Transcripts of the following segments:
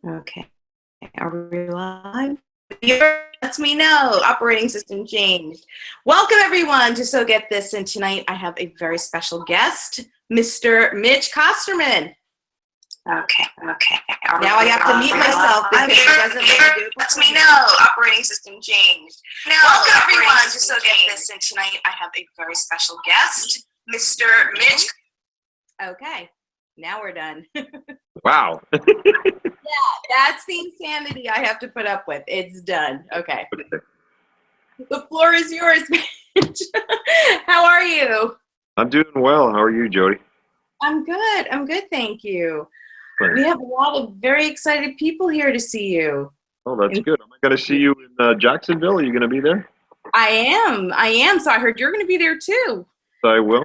Okay, are we live? Lets me know. Operating system changed. Welcome everyone to So Get This, and tonight I have a very special guest, Mr. Mitch Kosterman. Okay. Now I have to mute myself because it doesn't let me do it. Lets me know. Operating system changed. Welcome everyone to So Get This, and tonight I have a very special guest, Mr. Mitch. Okay, now we're done. Wow. Yeah, that's the insanity I have to put up with. It's done. Okay. The floor is yours, Mitch. How are you? I'm doing well. How are you, Jody? I'm good, thank you. We have a lot of very excited people here to see you. Oh, that's good. Am I going to see you in Jacksonville? Are you going to be there? I am. So I heard you're going to be there too. I will.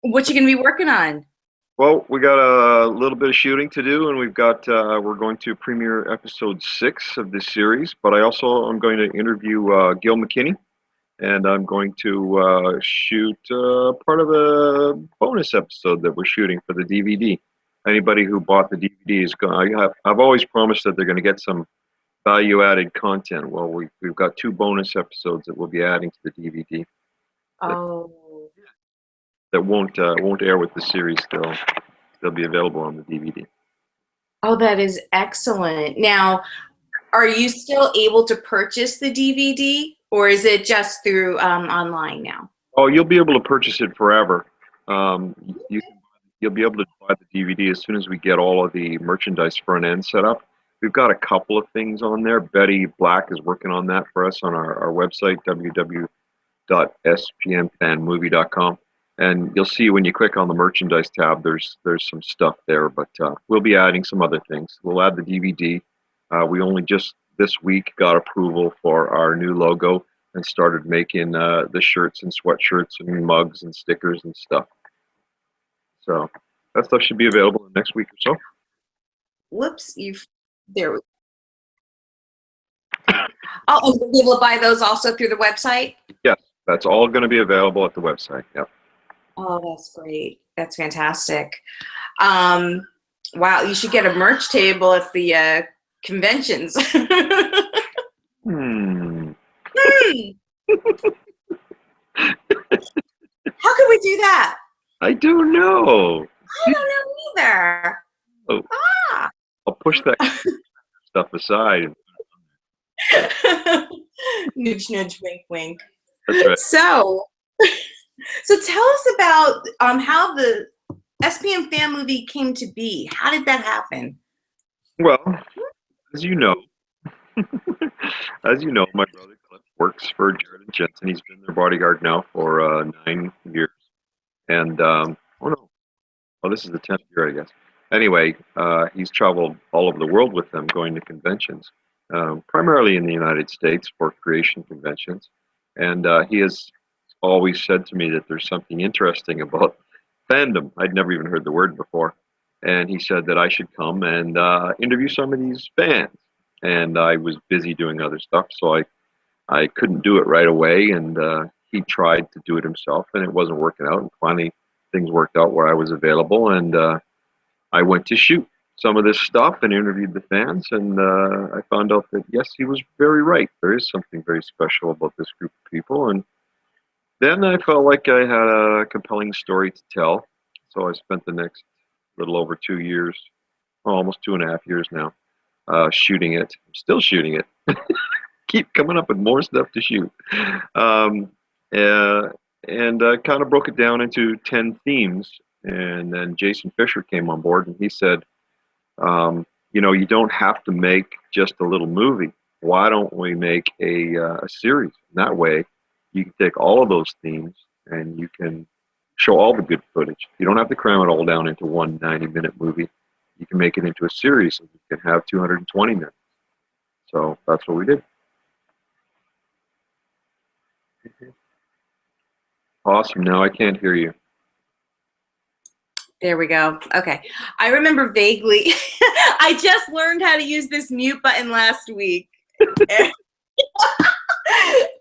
What you going to be working on? Well, we got a little bit of shooting to do, and we've got we're going to premiere episode 6 of this series. But I'm going to interview Gil McKinney, and I'm going to shoot part of a bonus episode that we're shooting for the DVD. Anybody who bought the DVD is going. I've always promised that they're going to get some value-added content. Well, we've got 2 bonus episodes that we'll be adding to the DVD. That won't air with the series still. They'll be available on the DVD. Oh, that is excellent. Now, are you still able to purchase the DVD, or is it just through online now? Oh, you'll be able to purchase it forever. You'll be able to buy the DVD as soon as we get all of the merchandise front end set up. We've got a couple of things on there. Betty Black is working on that for us on our website, www.SPNFanMovie.com. And you'll see when you click on the merchandise tab, there's some stuff there, but we'll be adding some other things. We'll add the DVD. We only just this week got approval for our new logo and started making the shirts and sweatshirts and mugs and stickers and stuff. So that stuff should be available in the next week or so. Whoops, there we go. Oh, and we'll be able to buy those also through the website? Yes, that's all going to be available at the website. Yep. Oh, that's great. That's fantastic. Wow, you should get a merch table at the conventions. How could we do that? I don't know. I don't know either. Oh, I'll push that stuff aside. Nudge, nudge, wink, wink. That's right. So tell us about how the SPNFanMovie came to be. How did that happen? Well, as you know, my brother Cliff works for Jared and Jensen. He's been their bodyguard now for 9 years. And, this is the 10th year, I guess. Anyway, he's traveled all over the world with them, going to conventions, primarily in the United States for creation conventions. And he has always said to me that there's something interesting about fandom. I'd never even heard the word before. And he said that I should come and interview some of these fans. And I was busy doing other stuff, so I couldn't do it right away. And he tried to do it himself, and it wasn't working out. And finally, things worked out where I was available, and I went to shoot some of this stuff and interviewed the fans. And I found out that, yes, he was very right. There is something very special about this group of people. And then I felt like I had a compelling story to tell. So I spent the next little over 2 years, almost 2.5 years now, shooting it. I'm still shooting it. Keep coming up with more stuff to shoot. And kind of broke it down into 10 themes. And then Jason Fisher came on board, and he said, you don't have to make just a little movie. Why don't we make a series? And that way, you can take all of those themes and you can show all the good footage. You don't have to cram it all down into one 90-minute movie. You can make it into a series, and you can have 220 minutes. So that's what we did. Awesome. Now I can't hear you. There we go. Okay. I remember vaguely. I just learned how to use this mute button last week.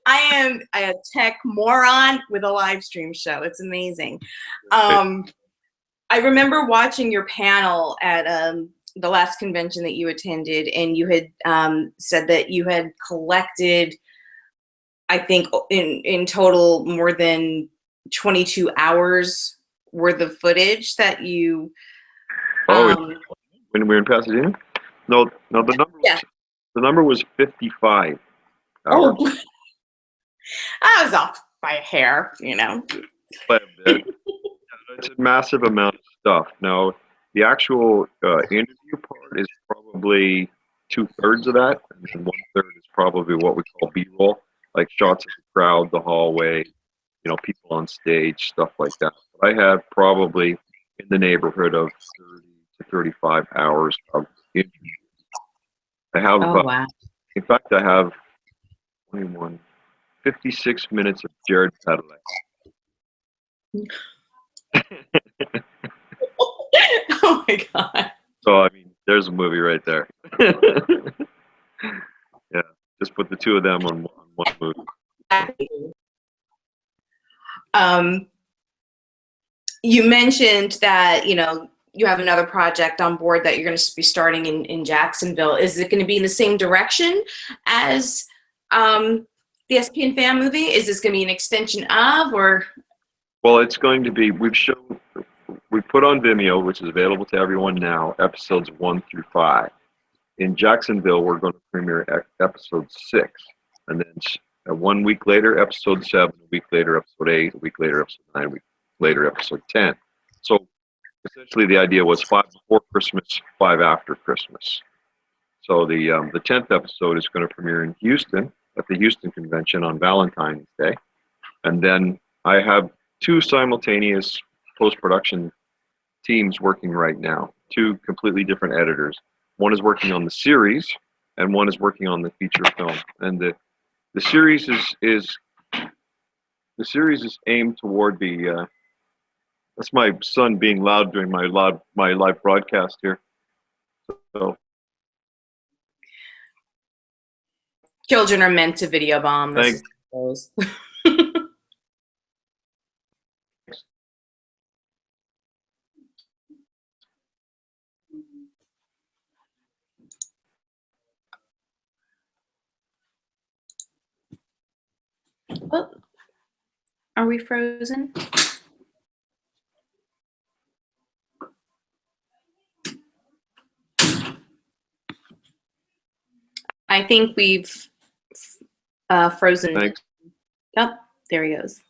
I am a tech moron with a live stream show. It's amazing. I remember watching your panel at the last convention that you attended, and you had said that you had collected, I think, in total more than 22 hours worth of footage that you. When we were in Pasadena? No, Yeah. the number was 55 hours. Oh, I was off by a hair, you know. By a bit. It's a massive amount of stuff. Now, the actual interview part is probably 2/3 of that, and then 1/3 is probably what we call B-roll, like shots of the crowd, the hallway, people on stage, stuff like that. But I have probably in the neighborhood of 30 to 35 hours of interviews. I have, wow. in fact, I have 56 minutes of Jared Padalecki. Oh my God. So, I mean, there's a movie right there. Yeah, just put the two of them on one movie. You mentioned that, you have another project on board that you're going to be starting in Jacksonville. Is it going to be in the same direction as the SPNFanMovie? Is this going to be an extension of, or? Well, it's going to be, we put on Vimeo, which is available to everyone now, episodes 1 through 5. In Jacksonville, we're going to premiere episode 6. And then 1 week later, episode 7, a week later, episode 8, a week later, episode 9, a week later, episode 10. So essentially the idea was 5 before Christmas, 5 after Christmas. So the 10th episode is going to premiere in Houston at the Houston Convention on Valentine's Day. And then I have 2 simultaneous post-production teams working right now, 2 completely different editors. One is working on the series, and one is working on the feature film. And the series is aimed toward the. That's my son being loud during my live broadcast here. So. Children are meant to video bomb. Thanks. Oh, are we frozen? I think we've frozen. Thanks. Yep, there he goes.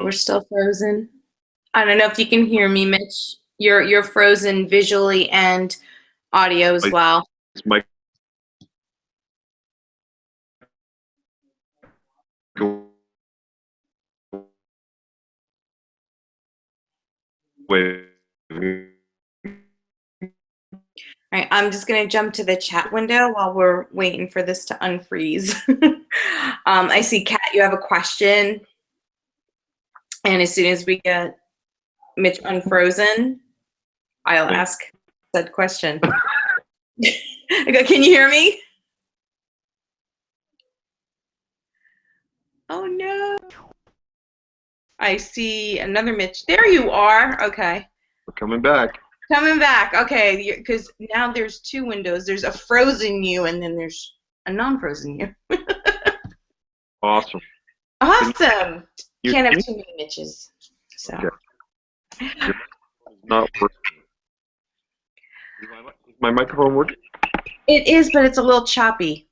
We're still frozen. I don't know if you can hear me, Mitch. You're frozen visually and audio as well. It's Mike. Wait. All right, I'm just gonna jump to the chat window while we're waiting for this to unfreeze. I see, Kat, you have a question. And as soon as we get Mitch unfrozen, I'll ask said question. Can you hear me? Oh no. I see another Mitch. There you are. Okay. We're coming back. Coming back. Okay, because now there's 2 windows. There's a frozen you, and then there's a non-frozen you. Awesome. Awesome. You can't have too many Mitches. So. Okay. Not working. Is my microphone working? It is, but it's a little choppy.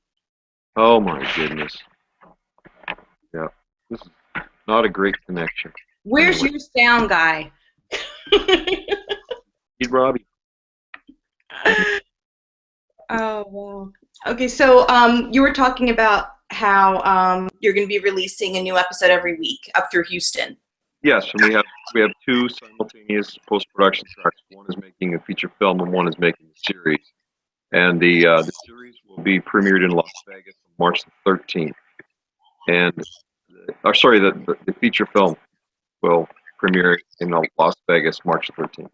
Oh my goodness. Yeah. This is not a great connection. Where's your sound guy? He's Robbie. Oh, wow. Okay, so you were talking about how you're going to be releasing a new episode every week up through Houston. Yes, and we have 2 simultaneous post-production tracks. One is making a feature film, and one is making a series. And the series will be premiered in Las Vegas on March the 13th. And the feature film will premiere in Las Vegas March the 13th.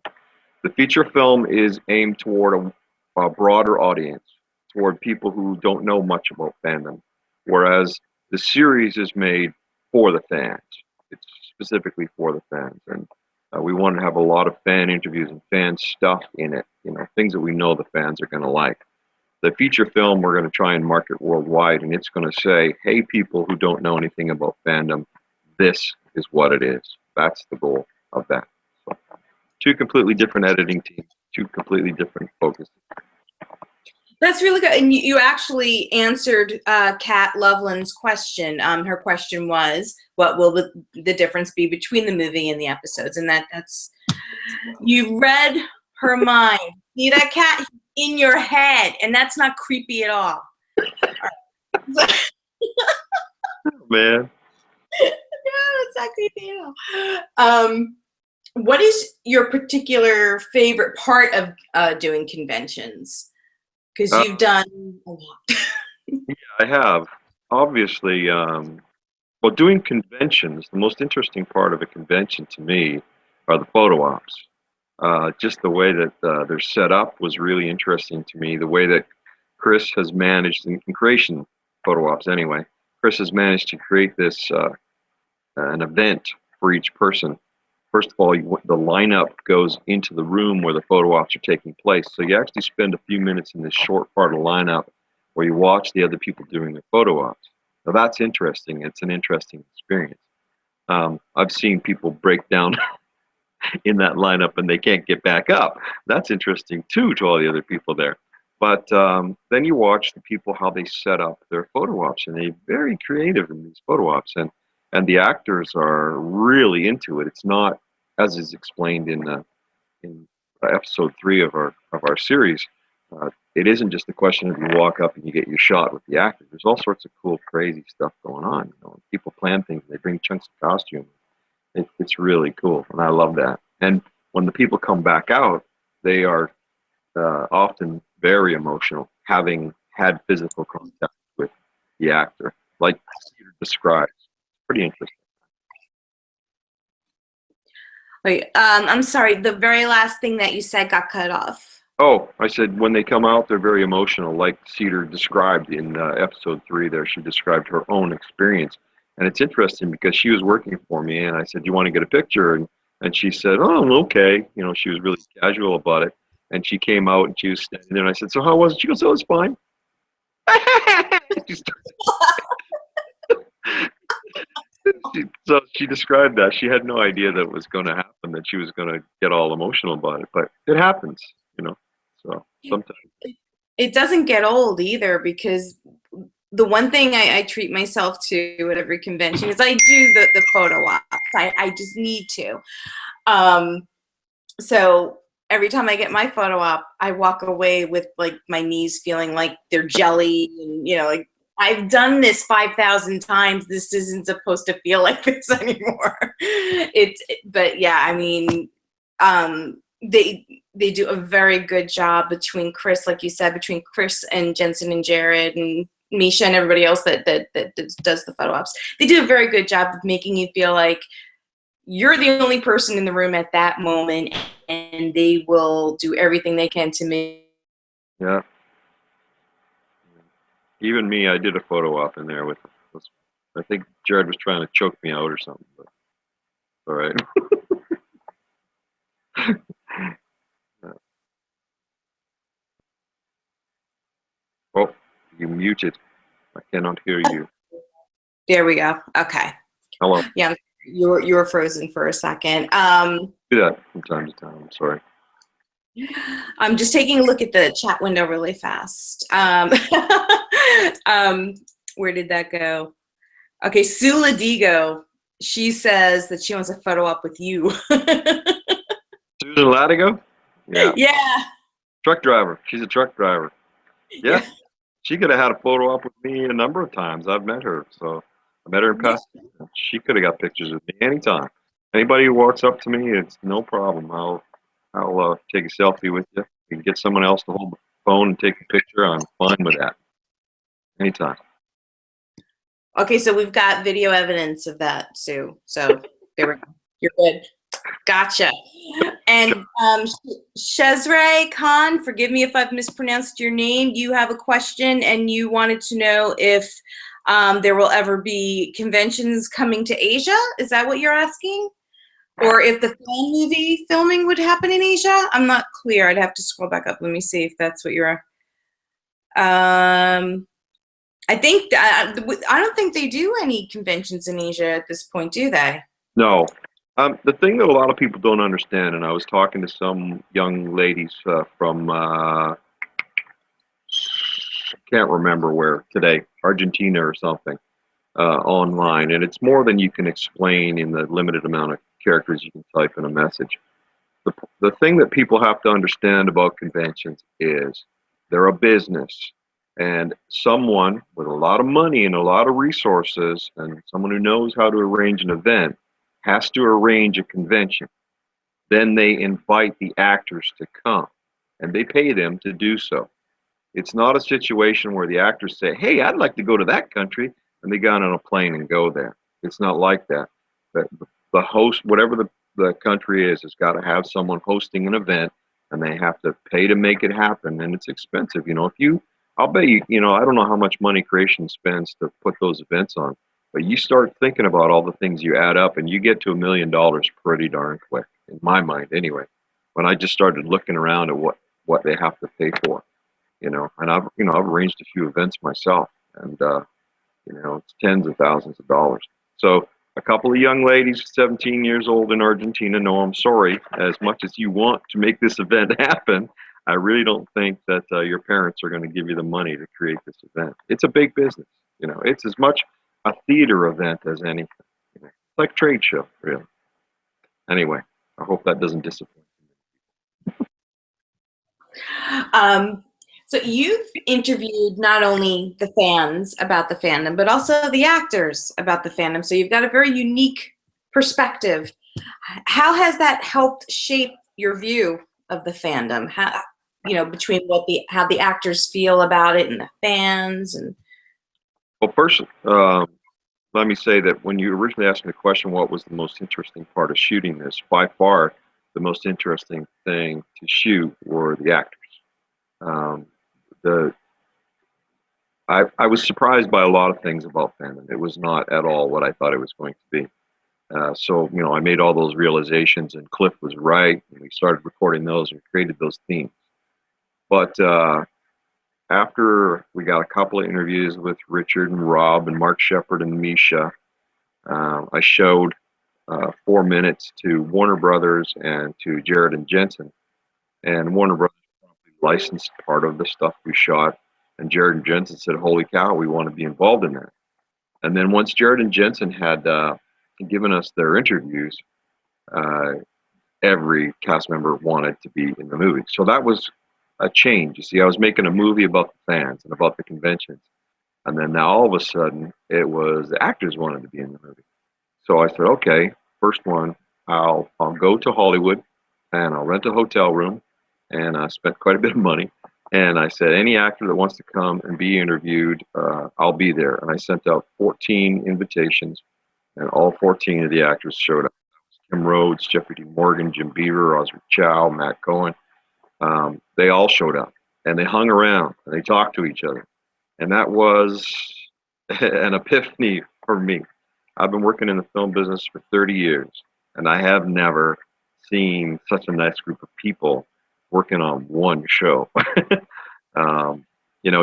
The feature film is aimed toward a broader audience. It's toward people who don't know much about fandom, whereas the series is made for the fans. It's specifically for the fans, and we want to have a lot of fan interviews and fan stuff in it. You know, things that we know the fans are going to like. The feature film we're going to try and market worldwide, and it's going to say, "Hey, people who don't know anything about fandom, this is what it is." That's the goal of that. So, two completely different editing teams, two completely different focuses. That's really good. And you actually answered Kat Loveland's question. Her question was, what will the difference be between the movie and the episodes? And that's, you read her mind. See that, Kat? In your head. And that's not creepy at all. Man. No, it's not creepy at all. What is your particular favorite part of doing conventions? Because you've done a lot. Yeah, I have. Obviously, well, doing conventions, the most interesting part of a convention to me are the photo ops. Just the way that they're set up was really interesting to me. The way that Chris has managed, in creation photo ops anyway, Chris has managed to create this an event for each person. First of all, the lineup goes into the room where the photo ops are taking place. So you actually spend a few minutes in this short part of the lineup where you watch the other people doing their photo ops. Now that's interesting. It's an interesting experience. I've seen people break down in that lineup and they can't get back up. That's interesting too, to all the other people there. But then you watch the people, how they set up their photo ops, and they're very creative in these photo ops, and the actors are really into it. It's not, as is explained in episode 3 of our series. It isn't just a question of you walk up and you get your shot with the actor. There's all sorts of cool, crazy stuff going on. You know, people plan things. They bring chunks of costume. It's really cool, and I love that. And when the people come back out, they are often very emotional, having had physical contact with the actor, like Peter describes. Pretty interesting. Wait, I'm sorry, the very last thing that you said got cut off. Oh, I said when they come out, they're very emotional, like Cedar described in episode 3 there. She described her own experience. And it's interesting because she was working for me, and I said, "Do you want to get a picture?" And she said, "Oh, okay." You know, she was really casual about it. And she came out, and she was standing there, and I said, "So how was it?" She goes, "Oh, it's fine." So she described that. She had no idea that it was going to happen, that she was going to get all emotional about it. But it happens, you know. So sometimes. It doesn't get old either, because the one thing I treat myself to at every convention is I do the photo ops. I just need to. So every time I get my photo op, I walk away with like my knees feeling like they're jelly, and you know, like I've done this 5,000 times. This isn't supposed to feel like this anymore. But yeah, I mean, they do a very good job between Chris, like you said, between Chris and Jensen and Jared and Misha and everybody else that does the photo ops. They do a very good job of making you feel like you're the only person in the room at that moment, and they will do everything they can to make. Yeah. Even me, I did a photo op in there with, I think Jared was trying to choke me out or something, but all right. Yeah. Oh, you muted. I cannot hear you. There we go. Okay. Hello. Yeah, you were frozen for a second. Do that from time to time. I'm sorry. I'm just taking a look at the chat window really fast. Where did that go? Okay, Sue Ladigo, she says that she wants a photo op with you. Susan Latigo? Yeah. Yeah. Truck driver. She's a truck driver. Yeah. She could have had a photo op with me a number of times. I've met her. So I met her in Pasadena. She could have got pictures with me anytime. Anybody who walks up to me, it's no problem. I'll take a selfie with you. You can get someone else to hold the phone and take a picture. I'm fine with that. Anytime. Okay, so we've got video evidence of that, Sue. So there we go. You're good. Gotcha. And Shezray Khan, forgive me if I've mispronounced your name. You have a question, and you wanted to know if there will ever be conventions coming to Asia. Is that what you're asking? Or if the FanMovie filming would happen in Asia? I'm not clear. I'd have to scroll back up. Let me see if that's what you're. I think I don't think they do any conventions in Asia at this point, do they? No. The thing that a lot of people don't understand, and I was talking to some young ladies from, can't remember where today, Argentina or something, online, and it's more than you can explain in the limited amount of characters you can type in a message. The thing that people have to understand about conventions is they're a business, and someone with a lot of money and a lot of resources and someone who knows how to arrange an event has to arrange a convention. Then they invite the actors to come, and they pay them to do so. It's not a situation where the actors say, "Hey, I'd like to go to that country," and they get on a plane and go there. It's not like that. The host, whatever the country is, has got to have someone hosting an event, and they have to pay to make it happen, and it's expensive. I'll bet you, I don't know how much money Creation spends to put those events on, but you start thinking about all the things you add up, and you get to $1 million pretty darn quick, in my mind anyway. When I just started looking around at what they have to pay for. And I've arranged a few events myself, and it's tens of thousands of dollars. So a couple of young ladies, 17 years old in Argentina, no, I'm sorry. As much as you want to make this event happen, I really don't think that your parents are going to give you the money to create this event. It's a big business. It's as much a theater event as anything. It's like a trade show, really. Anyway, I hope that doesn't disappoint you. So you've interviewed not only the fans about the fandom, but also the actors about the fandom. So you've got a very unique perspective. How has that helped shape your view of the fandom? How, between how the actors feel about it and the fans and. Well, first, let me say that when you originally asked me the question, what was the most interesting part of shooting this? By far, the most interesting thing to shoot were the actors. I was surprised by a lot of things about fandom. It was not at all what I thought it was going to be. So I made all those realizations, and Cliff was right, and we started recording those and created those themes. But after we got a couple of interviews with Richard and Rob and Mark Shepard and Misha, I showed 4 minutes to Warner Brothers and to Jared and Jensen, and Warner Brothers licensed part of the stuff we shot, and Jared and Jensen said, "Holy cow, we want to be involved in that." And then once Jared and Jensen had given us their interviews, every cast member wanted to be in the movie. So that was a change. You see, I was making a movie about the fans and about the conventions, and then now all of a sudden it was the actors wanted to be in the movie. So I said, okay, first one, I'll go to Hollywood and I'll rent a hotel room, and I spent quite a bit of money. And I said, any actor that wants to come and be interviewed, I'll be there. And I sent out 14 invitations, and all 14 of the actors showed up. Kim Rhodes, Jeffrey D. Morgan, Jim Beaver, Osric Chow, Matt Cohen. They all showed up, and they hung around, and they talked to each other. And that was an epiphany for me. I've been working in the film business for 30 years, and I have never seen such a nice group of people working on one show.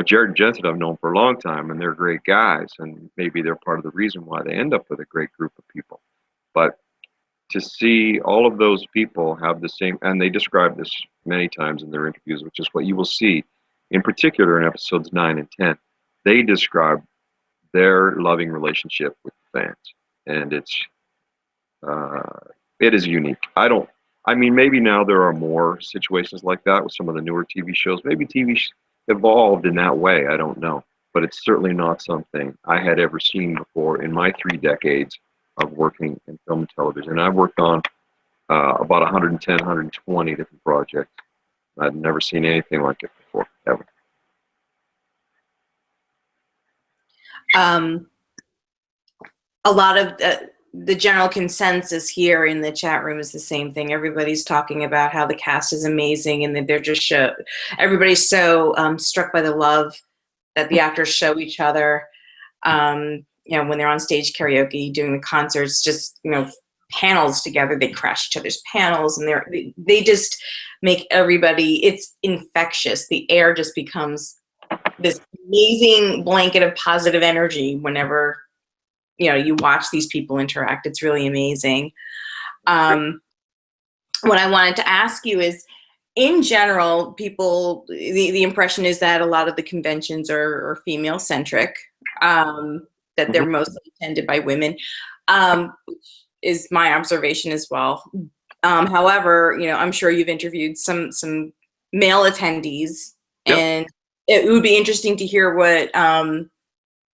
Jared and Jensen I've known for a long time, and they're great guys, and maybe they're part of the reason why they end up with a great group of people. But to see all of those people have the same, and they describe this many times in their interviews, which is what you will see, in particular in episodes 9 and 10, they describe their loving relationship with the fans, and it is unique. Maybe now there are more situations like that with some of the newer TV shows. Maybe TV evolved in that way. I don't know. But it's certainly not something I had ever seen before in my 3 decades of working in film and television. I've worked on about 110, 120 different projects. I've never seen anything like it before, ever. A lot of the general consensus here in the chat room is the same thing. Everybody's talking about how the cast is amazing and that they're just everybody's so struck by the love that the actors show each other. You know, when they're on stage karaoke, doing the concerts, just, you know, panels together, they crash each other's panels, and they just make everybody, it's infectious. The air just becomes this amazing blanket of positive energy whenever, you know, you watch these people interact. It's really amazing. What I wanted to ask you is, in general, people, the impression is that a lot of the conventions are female centric, that they're mostly attended by women, which is my observation as well. However, you know, I'm sure you've interviewed some male attendees, Yep. and it would be interesting to hear what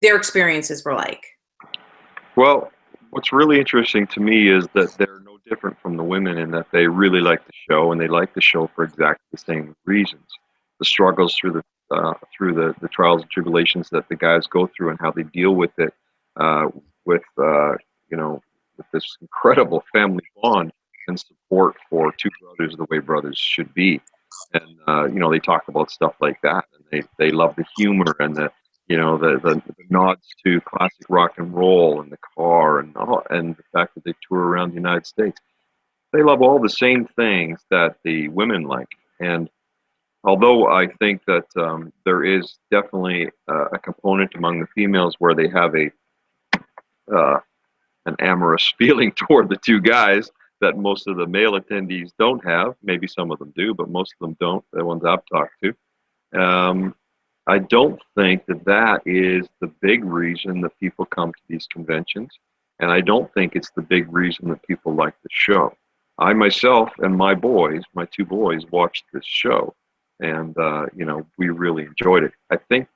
their experiences were like. Well, what's really interesting to me is that they're no different from the women in that they really like the show, and they like the show for exactly the same reasons. The struggles through the trials and tribulations that the guys go through, and how they deal with it, with you know, with this incredible family bond and support for two brothers the way brothers should be. And you know, they talk about stuff like that, and they love the humor and the, you know, the nods to classic rock and roll and the car and the fact that they tour around the United States. They love all the same things that the women like. And although I think that there is definitely a component among the females where they have an amorous feeling toward the two guys that most of the male attendees don't have. Maybe some of them do, but most of them don't, the ones I've talked to. I don't think that that is the big reason that people come to these conventions, and I don't think it's the big reason that people like the show. I myself and my two boys, watched this show, and you know, we really enjoyed it. I think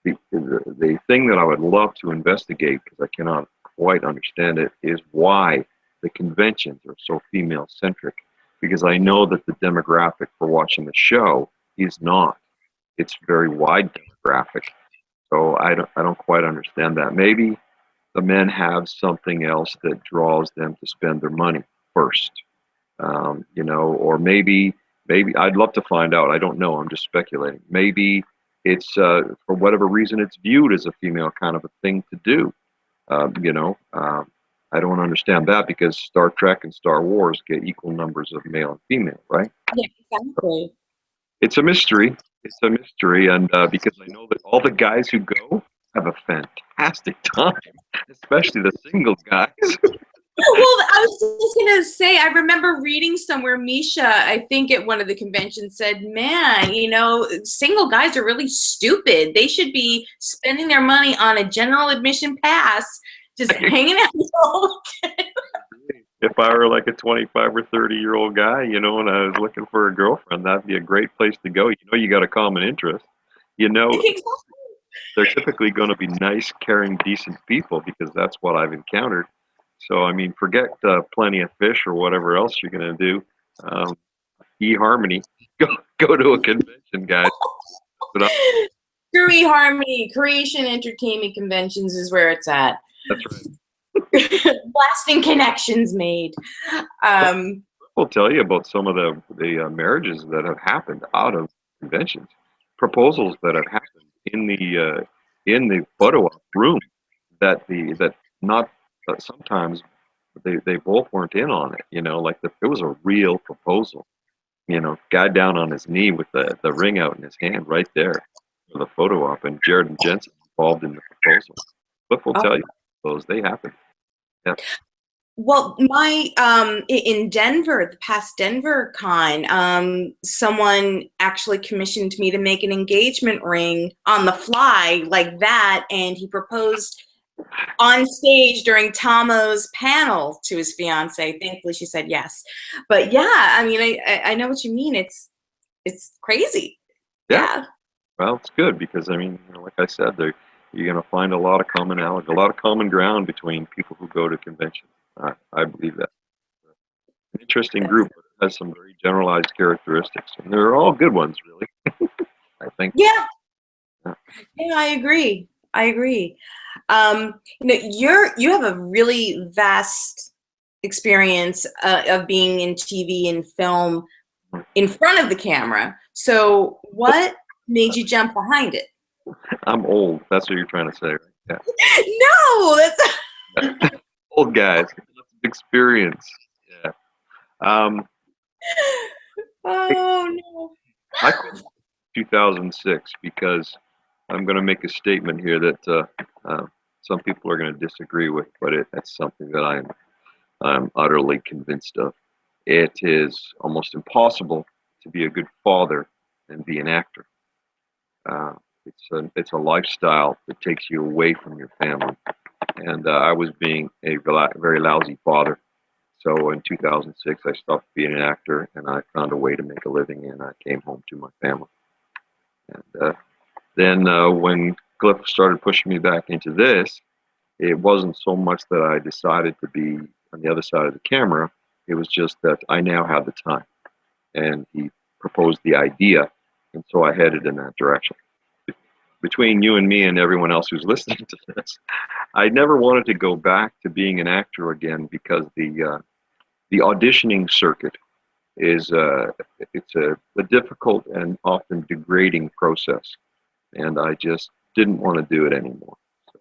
the thing that I would love to investigate, because I cannot quite understand it, is why the conventions are so female-centric, because I know that the demographic for watching the show is not. It's very wide demographic, so I don't quite understand that. Maybe the men have something else that draws them to spend their money first, you know, or maybe I'd love to find out. I don't know. I'm just speculating. Maybe it's for whatever reason it's viewed as a female kind of a thing to do. You know, I don't understand that, because Star Trek and Star Wars get equal numbers of male and female, right? Yeah, exactly. It's a mystery. It's a mystery, and because I know that all the guys who go have a fantastic time, especially the single guys. Well, I was just gonna say, I remember reading somewhere, Misha, I think at one of the conventions, said, man, you know, single guys are really stupid. They should be spending their money on a general admission pass, just hanging out all weekend. If I were like a 25 or 30-year-old guy, you know, and I was looking for a girlfriend, that'd be a great place to go. You know, you got a common interest. You know, they're typically going to be nice, caring, decent people, because that's what I've encountered. So, I mean, forget Plenty of Fish or whatever else you're going to do. eHarmony, go to a convention, guys. Screw eHarmony, Creation Entertainment Conventions is where it's at. That's right. Lasting connections made. We'll tell you about some of the marriages that have happened out of conventions, proposals that have happened in the photo op room that sometimes they both weren't in on it. You know, like it was a real proposal. You know, guy down on his knee with the ring out in his hand right there for the photo op, and Jared and Jensen involved in the proposal. But we'll tell you, those they happen. Yeah. Well, my in Denver, the past Denver con, someone actually commissioned me to make an engagement ring on the fly like that, and he proposed on stage during Tomo's panel to his fiance. Thankfully, she said yes. But yeah, I mean, I know what you mean. It's crazy. Yeah. Well, it's good, because I mean, you know, like I said, you're going to find a lot of commonality, a lot of common ground between people who go to conventions. I believe that. An interesting group, but it has some very generalized characteristics, and they're all good ones, really. I think. Yeah. Yeah, I agree. You have a really vast experience of being in TV and film in front of the camera. So what made you jump behind it? I'm old. That's what you're trying to say, right? Yeah. No, that's Old guys, lots of experience. Yeah. oh no. I quit in 2006 because I'm going to make a statement here that some people are going to disagree with, but that's something that I'm utterly convinced of. It is almost impossible to be a good father and be an actor. Uh, it's a lifestyle that takes you away from your family, and I was being a very lousy father. So in 2006, I stopped being an actor, and I found a way to make a living, and I came home to my family. And then when Cliff started pushing me back into this, it wasn't so much that I decided to be on the other side of the camera. It was just that I now had the time, and he proposed the idea, and so I headed in that direction. Between you and me and everyone else who's listening to this, I never wanted to go back to being an actor again because the auditioning circuit is it's a difficult and often degrading process, and I just didn't want to do it anymore. So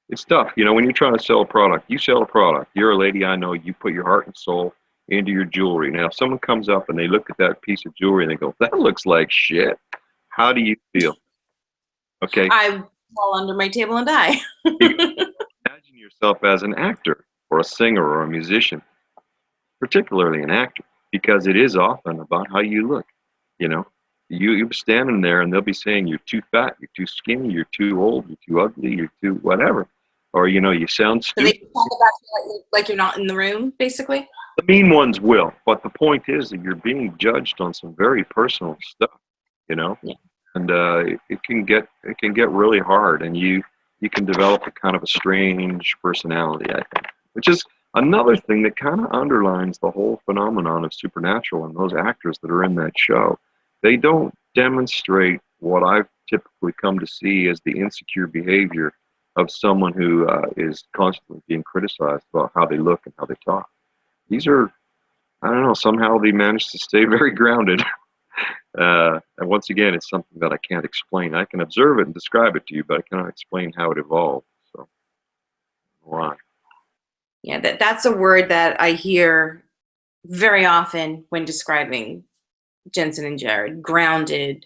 it's tough, when you're trying to sell a product. You sell a product. You're a lady, I know. You put your heart and soul into your jewelry. Now, if someone comes up and they look at that piece of jewelry and they go, "That looks like shit," how do you feel? Okay. I fall under my table and die. Imagine yourself as an actor or a singer or a musician, particularly an actor, because it is often about how you look. You know, you're standing there and they'll be saying you're too fat, you're too skinny, you're too old, you're too ugly, you're too whatever, or you sound So they stupid. talk about you like you're not in the room, basically. The mean ones will, but the point is that you're being judged on some very personal stuff. Yeah. And it can get really hard, and you can develop a kind of a strange personality, I think, which is another thing that kind of underlines the whole phenomenon of Supernatural and those actors that are in that show. They don't demonstrate what I've typically come to see as the insecure behavior of someone who is constantly being criticized about how they look and how they talk. These are, I don't know, somehow they manage to stay very grounded. And once again, it's something that I can't explain. I can observe it and describe it to you, but I cannot explain how it evolved. So, why? Yeah, that's a word that I hear very often when describing Jensen and Jared. Grounded,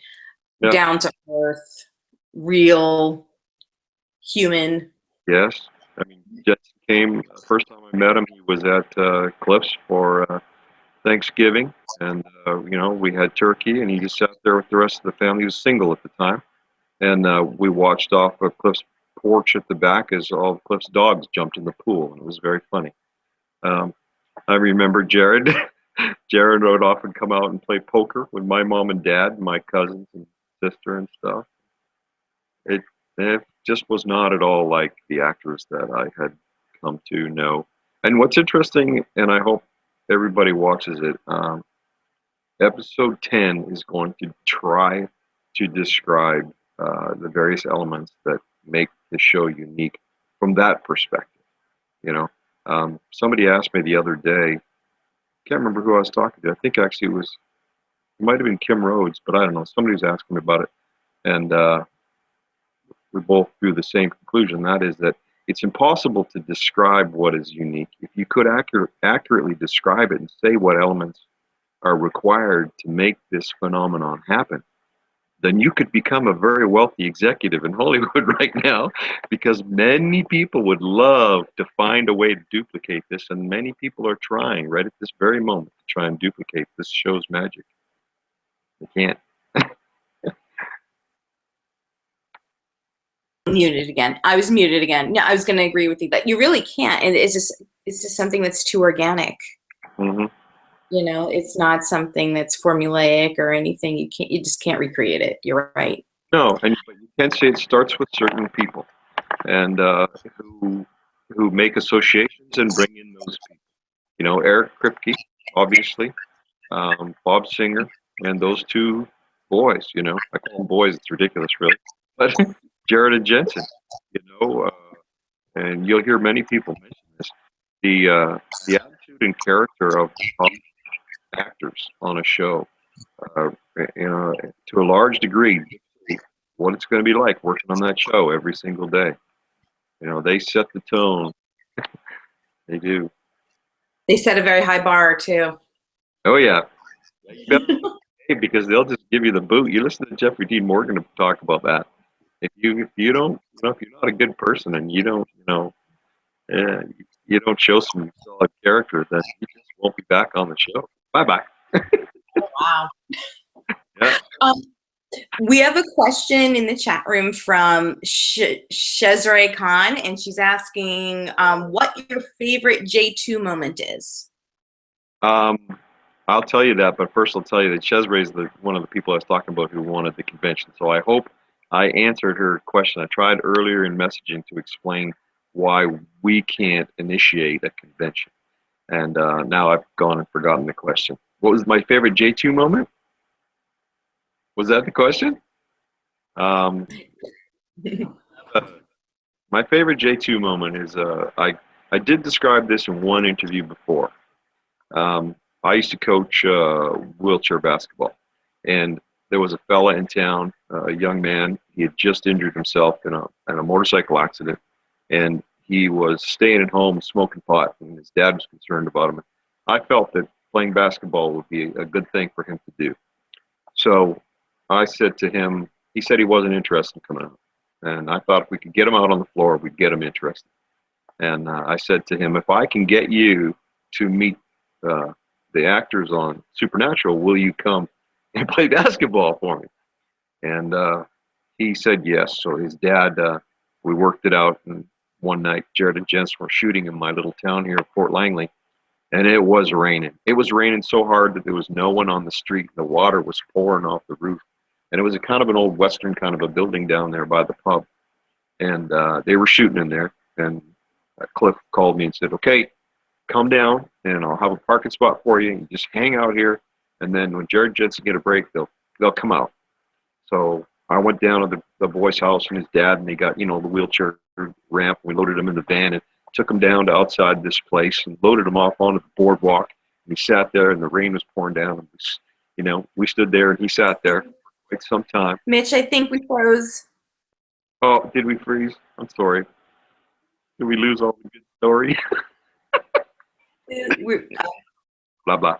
Yeah. down to earth, real, human. Yes. I mean, Jetson came, first time I met him, he was at Cliff's for Thanksgiving. And, we had turkey, and he just sat there with the rest of the family. He was single at the time. And we watched off of Cliff's porch at the back as all of Cliff's dogs jumped in the pool. And it was very funny. I remember Jared. Jared would often come out and play poker with my mom and dad, my cousins and sister and stuff. It just was not at all like the actors that I had come to know. And what's interesting, and I hope everybody watches it, episode 10 is going to try to describe the various elements that make the show unique from that perspective. Somebody asked me the other day, can't remember who I was talking to. I think actually it might have been Kim Rhodes, but I don't know. Somebody was asking me about it, and we both drew the same conclusion. That is that it's impossible to describe what is unique. If you could accurately describe it and say what elements are required to make this phenomenon happen, then you could become a very wealthy executive in Hollywood right now, because many people would love to find a way to duplicate this, and many people are trying right at this very moment to try and duplicate this show's magic. They can't. Muted again. I was muted again. No, I was going to agree with you that you really can't. And it's just something that's too organic. Mm-hmm. It's not something that's formulaic or anything. You just can't recreate it. You're right. No, but you can say it starts with certain people, and who make associations and bring in those people. Eric Kripke, obviously, Bob Singer, and those two boys. I call them boys. It's ridiculous, really. But Jared and Jensen. and you'll hear many people mention this, the attitude and character of actors on a show, uh, to a large degree, what it's going to be like working on that show every single day. They set the tone. They do. They set a very high bar too. Oh yeah, you better behave because they'll just give you the boot. You listen to Jeffrey Dean Morgan talk about that. If you don't, if you're not a good person and you don't, uh, you don't show some solid character, then you just won't be back on the show. Bye bye. Wow. Yeah. We have a question in the chat room from Shezray Khan, and she's asking what your favorite J2 moment is. I'll tell you that, but first I'll tell you that Shezray is one of the people I was talking about who wanted the convention. So I hope I answered her question. I tried earlier in messaging to explain why we can't initiate a convention. And now I've gone and forgotten the question. What was my favorite J2 moment? Was that the question? My favorite J2 moment is I did describe this in one interview before. I used to coach wheelchair basketball, and there was a fella in town, a young man. He had just injured himself in a motorcycle accident, and he was staying at home smoking pot, and his dad was concerned about him. I felt that playing basketball would be a good thing for him to do. So I said to him, he said he wasn't interested in coming out. And I thought if we could get him out on the floor, we'd get him interested. And I said to him, if I can get you to meet the actors on Supernatural, will you come and play basketball for me? And he said yes. So his dad, we worked it out. And one night, Jared and Jensen were shooting in my little town here, Fort Langley. And it was raining. It was raining so hard that there was no one on the street. The water was pouring off the roof. And it was a kind of an old Western kind of a building down there by the pub. And they were shooting in there. And Cliff called me and said, okay, come down and I'll have a parking spot for you. And just hang out here. And then when Jared and Jensen get a break, they'll come out. So I went down to the boy's house and his dad, and they got, the wheelchair ramp. We loaded him in the van and took him down to outside this place and loaded him off onto the boardwalk. And he sat there and the rain was pouring down. And we stood there and he sat there for quite some time. Mitch, I think we froze. Oh, did we freeze? I'm sorry. Did we lose all the good story? Blah, blah.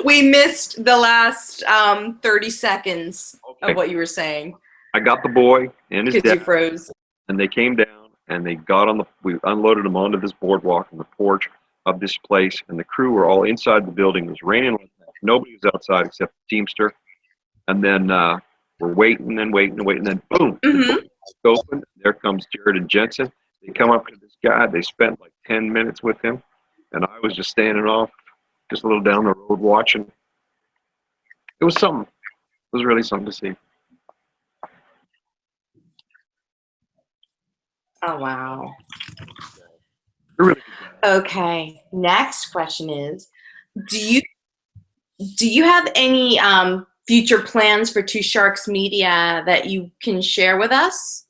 We missed the last 30 seconds of what you were saying. I got the boy and his dad. Because you froze. And they came down and they got we unloaded them onto this boardwalk on the porch of this place. And the crew were all inside the building. It was raining like that. Nobody was outside except the Teamster. And then we're waiting and waiting and waiting. And then boom, the door opened. There comes Jared and Jensen. They come up to this guy. They spent like 10 minutes with him. And I was just standing off, just a little down the road watching. It was something. It was really something to see. Oh, wow. Really okay. Next question is, do you have any future plans for Two Sharks Media that you can share with us?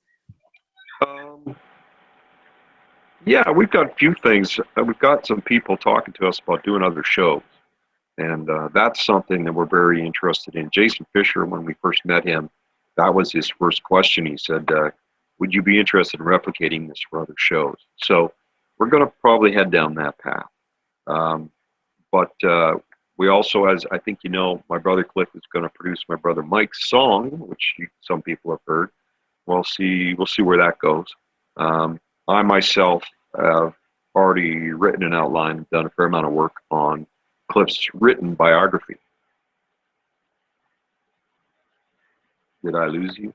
Yeah, we've got a few things. We've got some people talking to us about doing other shows. And that's something that we're very interested in. Jason Fisher, when we first met him, that was his first question. He said, would you be interested in replicating this for other shows? So we're going to probably head down that path. But we also, as I think my brother Cliff is going to produce my brother Mike's song, which some people have heard. We'll see where that goes. I myself have already written an outline, done a fair amount of work on Cliff's written biography. Did I lose you?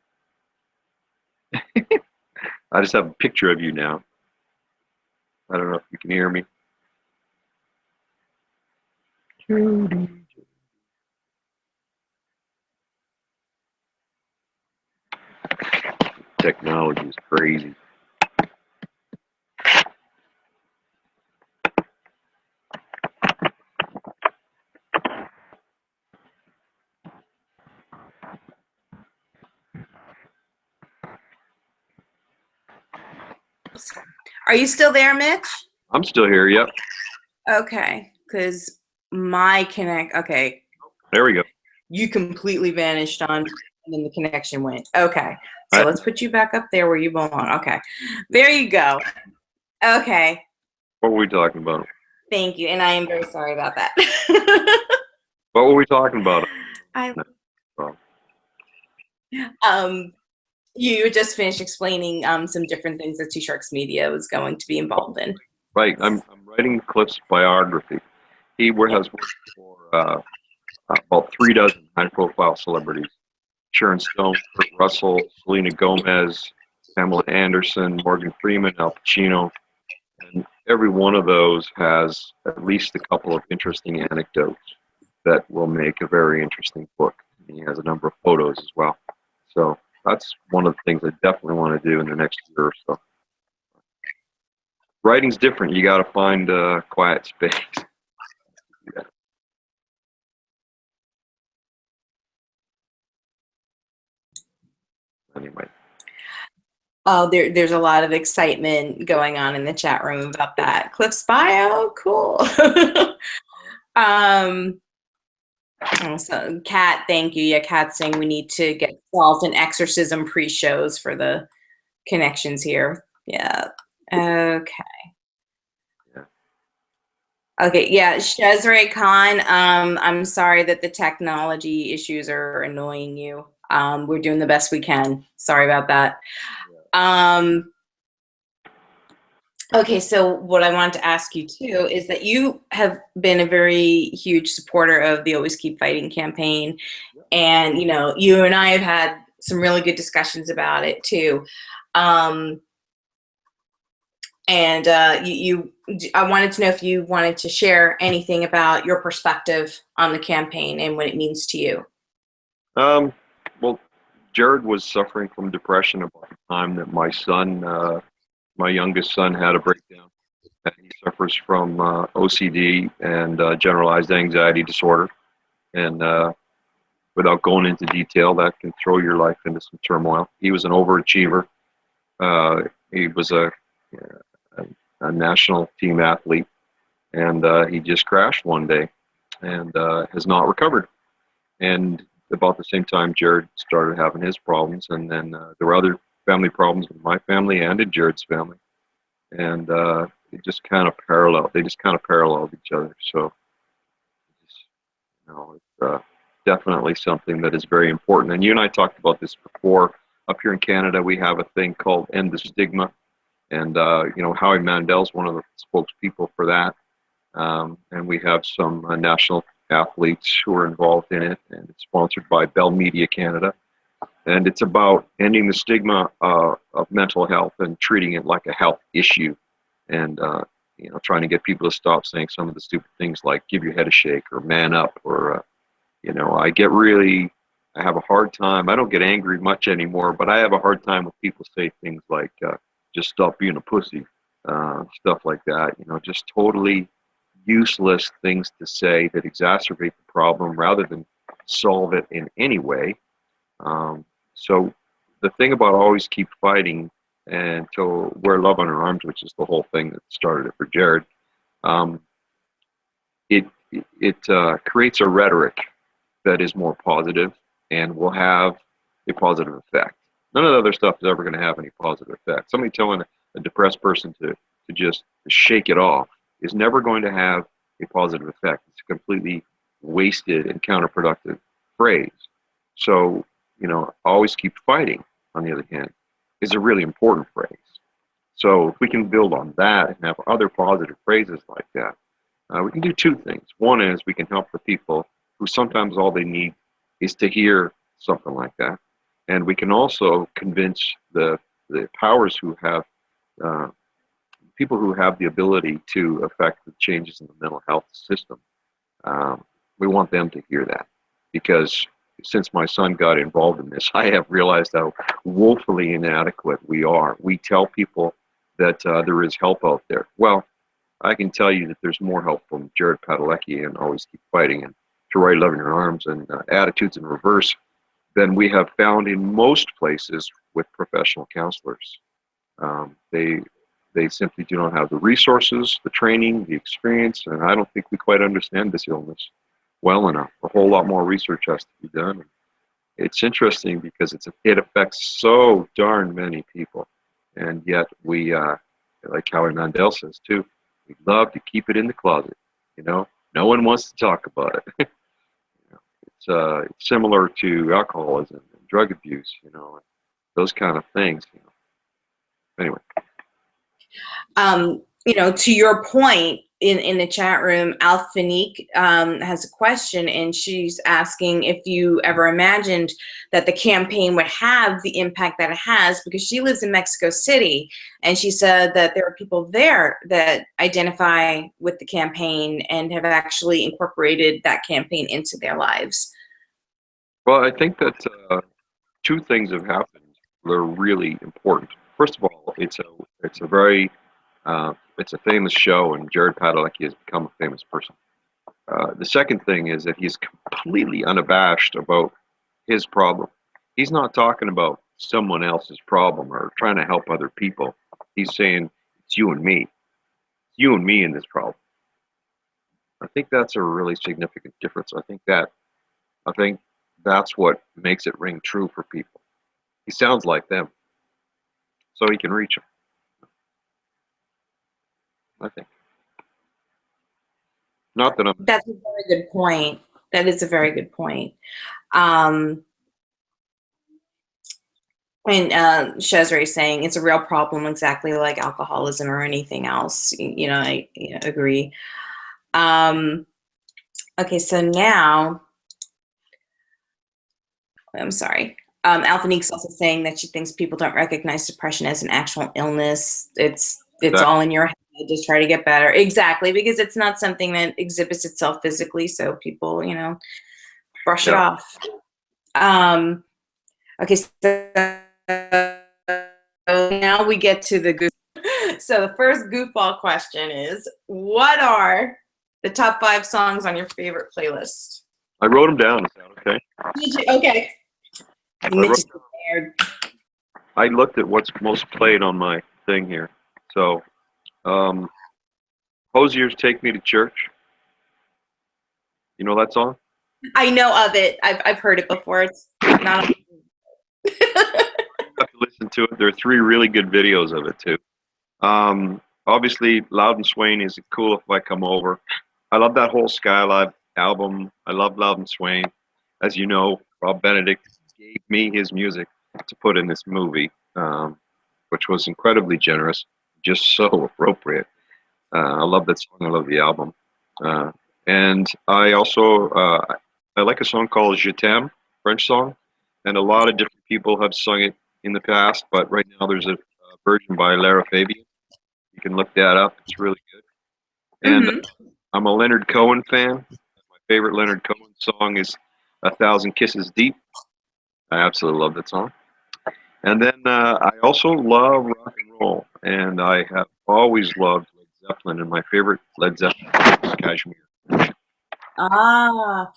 I just have a picture of you now. I don't know if you can hear me. Technology is crazy. Oops. Are you still there, Mitch? I'm still here. Yep. Okay, because my okay. There we go. You completely vanished on, and then the connection went. Okay, so let's put you back up there where you belong. Okay, there you go. Okay. What were we talking about? Thank you, and I am very sorry about that. What were we talking about? You just finished explaining some different things that Two Sharks Media was going to be involved in. Right. I'm writing Cliff's biography. He has worked for about 3 dozen high-profile celebrities: Sharon Stone, Kurt Russell, Selena Gomez, Pamela Anderson, Morgan Freeman, Al Pacino, and every one of those has at least a couple of interesting anecdotes that will make a very interesting book. He has a number of photos as well. So that's one of the things I definitely want to do in the next year or so. Writing's different. You got to find a quiet space. Yeah. Anyway. Oh, there's a lot of excitement going on in the chat room about that. Cliff's bio, cool. So Kat, thank you. Yeah, Kat's saying we need to get salt and exorcism pre-shows for the connections here. Yeah. Okay. Okay, yeah, Shezray Khan, I'm sorry that the technology issues are annoying you. We're doing the best we can. Sorry about that. Okay, so what I wanted to ask you too is that you have been a very huge supporter of the Always Keep Fighting campaign. And, you know, you and I have had some really good discussions about it too. I wanted to know if you wanted to share anything about your perspective on the campaign and what it means to you. Well, Jared was suffering from depression about the time that my son, my youngest son, had a breakdown. He suffers from OCD and generalized anxiety disorder. And without going into detail, that can throw your life into some turmoil. He was an overachiever. He was a national team athlete, and he just crashed one day and has not recovered. And about the same time, Jared started having his problems, and then there were other family problems in my family and in Jared's family, and it just kind of paralleled. They just kind of paralleled each other. So, you know, it's definitely something that is very important. And you and I talked about this before. Up here in Canada, we have a thing called End the Stigma, and you know, Howie Mandel's one of the spokespeople for that. And we have some national athletes who are involved in it, and it's sponsored by Bell Media Canada. And it's about ending the stigma of mental health and treating it like a health issue, and you know, trying to get people to stop saying some of the stupid things like "give your head a shake" or "man up," or you know, I have a hard time. I don't get angry much anymore, but I have a hard time when people say things like "just stop being a pussy," stuff like that. You know, just totally useless things to say that exacerbate the problem rather than solve it in any way. So the thing about Always Keep Fighting and to Wear Love on Our Arms, which is the whole thing that started it for Jared, it creates a rhetoric that is more positive and will have a positive effect. None of the other stuff is ever going to have any positive effect. Somebody telling a depressed person to just shake it off is never going to have a positive effect. It's a completely wasted and counterproductive phrase. So, you know, Always Keep Fighting, on the other hand, is a really important phrase. So if we can build on that and have other positive phrases like that, we can do two things. One is we can help the people who sometimes all they need is to hear something like that. And we can also convince the powers who have, people who have the ability to affect the changes in the mental health system. We want them to hear that, because since my son got involved in this, I have realized how woefully inadequate we are. We tell people that there is help out there. Well, I can tell you that there's more help from Jared Padalecki and Always Keep Fighting and To Right Love in Your Arms and Attitudes in Reverse than we have found in most places with professional counselors. they simply do not have the resources, the training, the experience, and I don't think we quite understand this illness well enough. A whole lot more research has to be done. It's interesting because it affects so darn many people, and yet we, like Howie Mandel says too, we love to keep it in the closet. You know, no one wants to talk about it. You know, it's similar to alcoholism and drug abuse. You know, those kind of things. You know. Anyway. You know, to your point, in the chat room, Alfanique has a question, and she's asking if you ever imagined that the campaign would have the impact that it has, because she lives in Mexico City, and she said that there are people there that identify with the campaign and have actually incorporated that campaign into their lives. Well, I think that two things have happened that are really important. First of all, it's a very it's a famous show, and Jared Padalecki has become a famous person. The second thing is that he's completely unabashed about his problem. He's not talking about someone else's problem or trying to help other people. He's saying, it's you and me. It's you and me in this problem. I think that's a really significant difference. I think that's what makes it ring true for people. He sounds like them, so he can reach them. I think. Not that I'm. That's a very good point. That is a very good point. And Shazri is saying it's a real problem, exactly like alcoholism or anything else. You know, I agree. Okay, so now, I'm sorry. Alphanique's also saying that she thinks people don't recognize depression as an actual illness. It's all in your head. Just try to get better. Exactly, because it's not something that exhibits itself physically, so people, you know, brush it off. Okay, so now we get to the goof. So the first goofball question is, what are the top 5 songs on your favorite playlist? I wrote them down. Is that okay? Did you? Okay. I looked at what's most played on my thing here. So, Hosier's "Take Me to Church." You know that song? I know of it. I've heard it before. It's not. You have to listen to it. There are 3 really good videos of it too. Obviously, Loud and Swain is "Cool If I Come Over." I love that whole Skylab album. I love Loud and Swain. As you know, Rob Benedict gave me his music to put in this movie, which was incredibly generous, just so appropriate. I love that song. I love the album. And I also, I like a song called Je t'aime, French song. And a lot of different people have sung it in the past, but right now there's a version by Lara Fabian. You can look that up. It's really good. And I'm a Leonard Cohen fan. My favorite Leonard Cohen song is "A Thousand Kisses Deep." I absolutely love that song. And then I also love rock and roll, and I have always loved Led Zeppelin, and my favorite Led Zeppelin is Kashmir. Ah.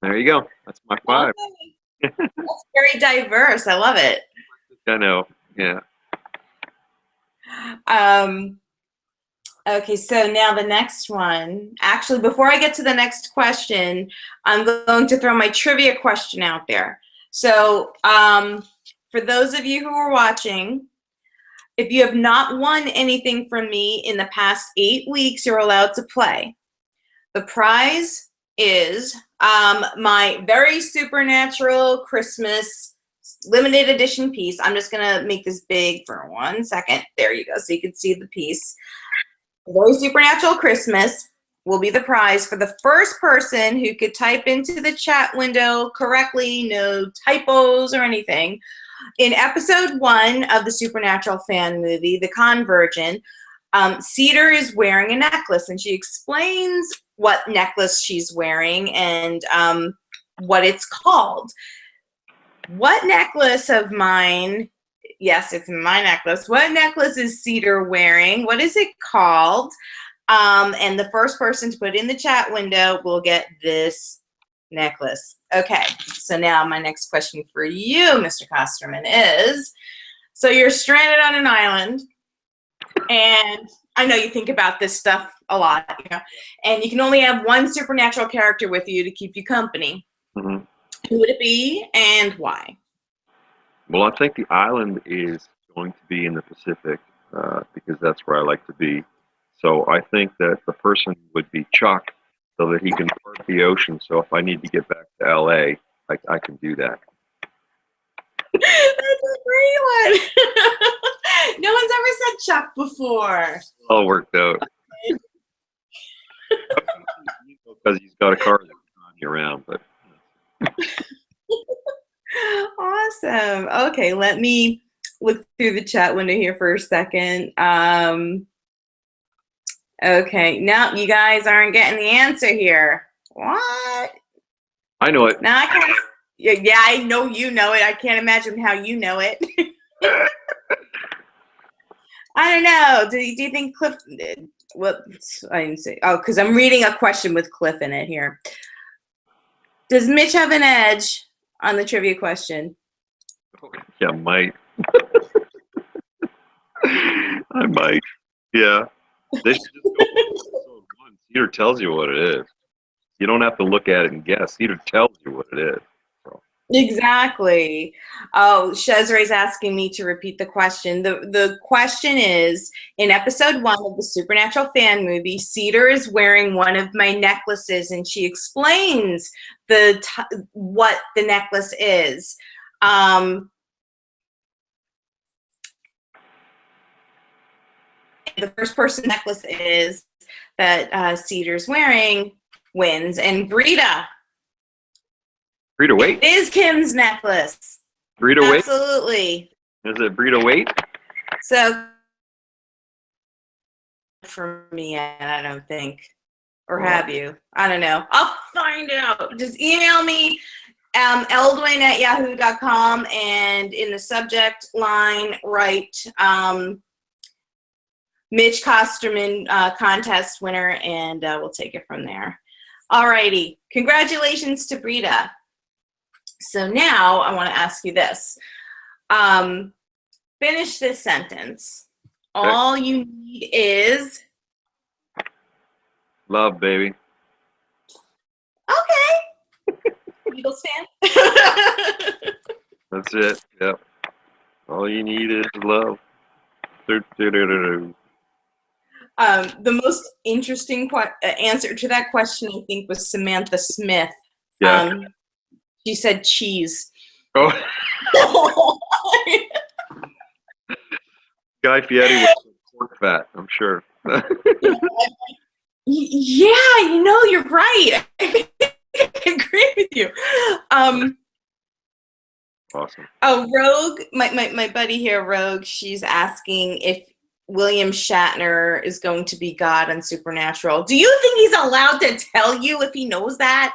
There you go. That's my 5. That's very diverse. I love it. I know. Yeah. Okay, so now the next one. Actually, before I get to the next question, I'm going to throw my trivia question out there. So, for those of you who are watching, if you have not won anything from me in the past 8 weeks, you're allowed to play. The prize is my very supernatural Christmas limited edition piece. I'm just going to make this big for 1 second. There you go, so you can see the piece. Very Supernatural Christmas will be the prize for the first person who could type into the chat window correctly, no typos or anything. In episode 1 of the Supernatural fan movie, The Convergent, Cedar is wearing a necklace, and she explains what necklace she's wearing and what it's called. What necklace of mine? Yes, it's my necklace. What necklace is Cedar wearing? What is it called? And the first person to put in the chat window will get this necklace. Okay, so now my next question for you, Mr. Kosterman, is, so you're stranded on an island. And I know you think about this stuff a lot, you know, and you can only have one supernatural character with you to keep you company. Mm-hmm. Who would it be and why? Well, I think the island is going to be in the Pacific because that's where I like to be. So I think that the person would be Chuck so that he can part the ocean. So if I need to get back to LA, I can do that. That's a great one. No one's ever said Chuck before. All worked out. Because he's got a car that can run you around, but Awesome. Okay, let me look through the chat window here for a second. Okay, no, you guys aren't getting the answer here. What? I know it. No, I can't. Yeah, I know you know it. I can't imagine how you know it. I don't know. Do you think Cliff? Well, I didn't say. Oh, because I'm reading a question with Cliff in it here. Does Mitch have an edge on the trivia question? Yeah, might. I might. Yeah. They should just go episode 1. Cedar tells you what it is. You don't have to look at it and guess. Cedar tells you what it is. So. Exactly. Oh, Shezre's asking me to repeat the question. The question is, in episode 1 of the Supernatural fan movie, Cedar is wearing one of my necklaces, and she explains what the necklace is. The first person necklace is that Cedar's wearing wins, and Brita. Brita Wait? It is Kim's necklace. Brita Wait? Absolutely. Is it Brita Wait? So, for me, I don't think. Or have you? I don't know. I'll find out. Just email me, eldwin@yahoo.com, and in the subject line, write Mitch Kosterman contest winner, and we'll take it from there. Alrighty. Congratulations to Brita. So now I want to ask you this. Finish this sentence. Okay. All you need is love, baby. Okay. Eagles fan? That's it. Yep. All you need is love. The most interesting answer to that question, I think, was Samantha Smith. Yeah. She said cheese. Oh. Guy Fieri was pork fat, I'm sure. Yeah, you know, you're right. I agree with you. Awesome. Oh, Rogue, my buddy here, Rogue, she's asking if William Shatner is going to be God on Supernatural. Do you think he's allowed to tell you if he knows that?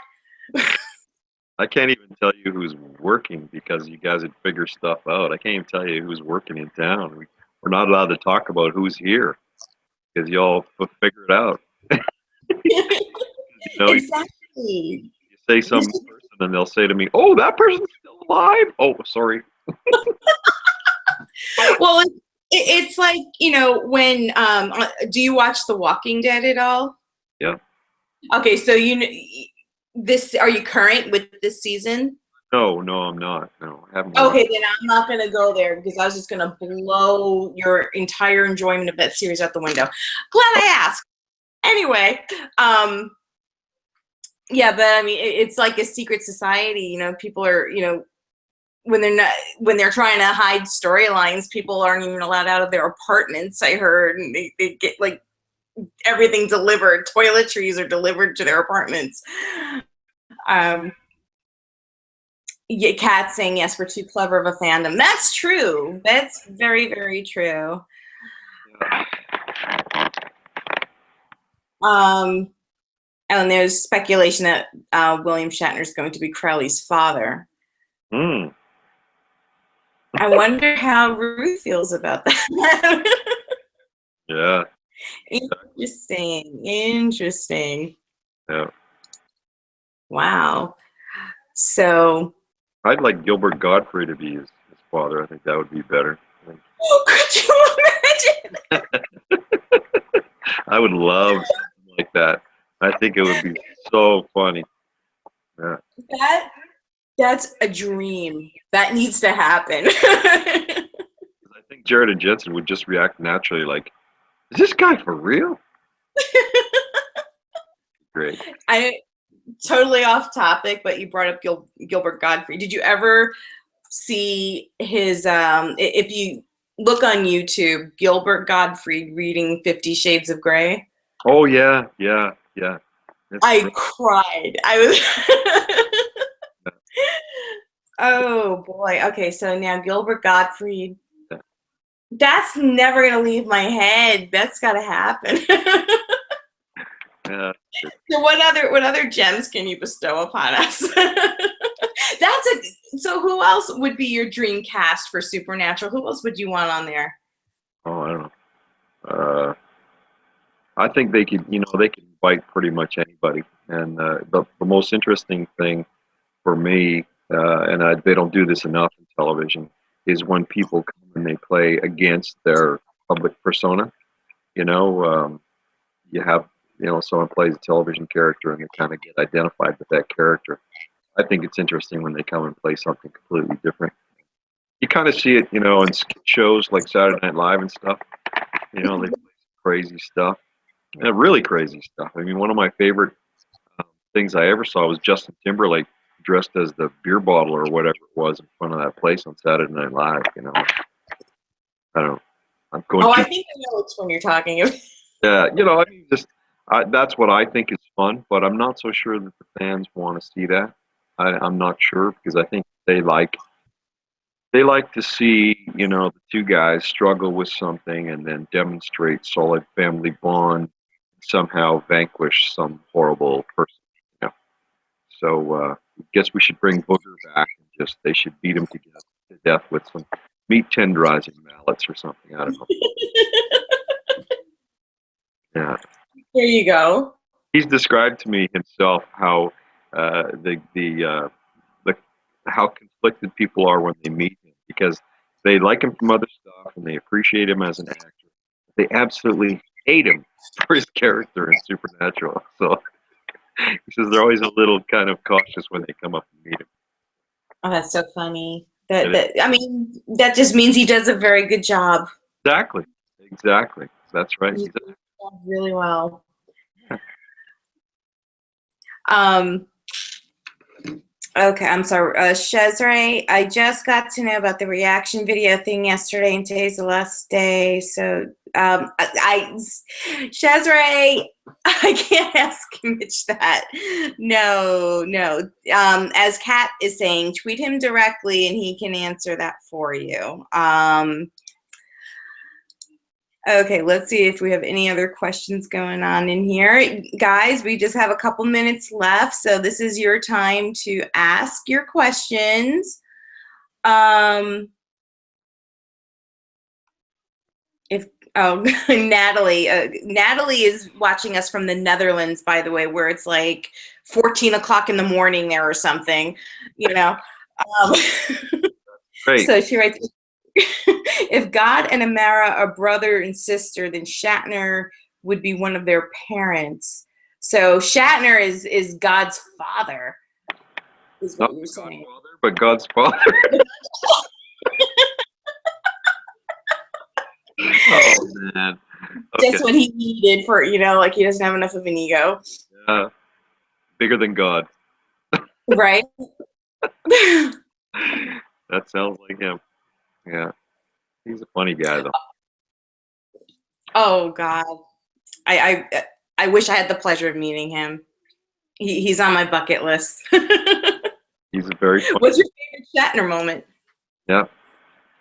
I can't even tell you who's working because you guys would figure stuff out. I can't even tell you who's working in town. We're not allowed to talk about who's here because y'all figure it out. Exactly. You say some person and they'll say to me, "Oh, that person's still alive." Oh, sorry. Well, it's like, you know, when do you watch The Walking Dead at all? Yeah. Okay, so you know this. Are you current with this season? No, I'm not. No, I haven't. Okay, then I'm not going to go there because I was just going to blow your entire enjoyment of that series out the window. Glad I asked. Anyway, yeah, but I mean, it's like a secret society. You know, people are, you know, when they're trying to hide storylines, people aren't even allowed out of their apartments. I heard, and they get like everything delivered. Toiletries are delivered to their apartments. Yeah, Kat saying, yes, we're too clever of a fandom. That's true. That's very, very true. And there's speculation that William Shatner is going to be Crowley's father. Hmm. I wonder how Ruth feels about that. Yeah. Interesting. Yeah. Wow. So I'd like Gilbert Godfrey to be his father. I think that would be better. could you imagine? I would love something like that. I think it would be so funny. Yeah. That's a dream. That needs to happen. I think Jared and Jensen would just react naturally, like, "Is this guy for real?" Great. I totally off topic, but you brought up Gilbert Gottfried. Did you ever see his? If you look on YouTube, Gilbert Gottfried reading 50 Shades of Grey. Oh yeah, yeah, yeah. I cried. I was. Oh boy. Okay, so now Gilbert Gottfried. That's never gonna leave my head. That's gotta happen. Yeah. So what other gems can you bestow upon us? So who else would be your dream cast for Supernatural? Who else would you want on there? Oh, I don't know. I think they could, they could invite pretty much anybody. And the most interesting thing for me, they don't do this enough in television, is when people come and they play against their public persona. You have, someone plays a television character and they kind of get identified with that character. I think it's interesting when they come and play something completely different. You kind of see it, in skit shows like Saturday Night Live and stuff. They play crazy stuff, really crazy stuff. I mean, one of my favorite things I ever saw was Justin Timberlake dressed as the beer bottle or whatever it was in front of that place on Saturday Night Live. I don't know. I'm going. Oh, I think I know which one you're talking about. Yeah, I mean, that's what I think is fun, but I'm not so sure that the fans want to see that. I'm not sure because I think they like to see, the two guys struggle with something and then demonstrate solid family bond, somehow vanquish some horrible person. So I guess we should bring Booger back and they should beat him to death with some meat tenderizing mallets or something. I don't know. Yeah. There you go. He's described to me himself how how conflicted people are when they meet him because they like him from other stuff and they appreciate him as an actor. They absolutely hate him for his character in Supernatural. So he says they're always a little kind of cautious when they come up and meet him. Oh, that's so funny. I mean, that just means he does a very good job. Exactly. That's right. He does really well. Okay, I'm sorry. Shezray, I just got to know about the reaction video thing yesterday, and today's the last day. So, Shezray, I can't ask Mitch that. No. As Kat is saying, tweet him directly, and he can answer that for you. Okay, let's see if we have any other questions going on in here. Guys, we just have a couple minutes left, so this is your time to ask your questions. Natalie, Natalie is watching us from the Netherlands, by the way, where it's like 14 o'clock in the morning there or something, Great. So she writes, if God and Amara are brother and sister, then Shatner would be one of their parents. So Shatner is God's father, is what you're saying. Godfather, but God's father. Oh man. Okay. Just what he needed for, like he doesn't have enough of an ego. Yeah. Bigger than God. Right? That sounds like him. Yeah. He's a funny guy, though. Oh God, I wish I had the pleasure of meeting him. He's on my bucket list. He's a very funny. What's your favorite Shatner moment? Yeah,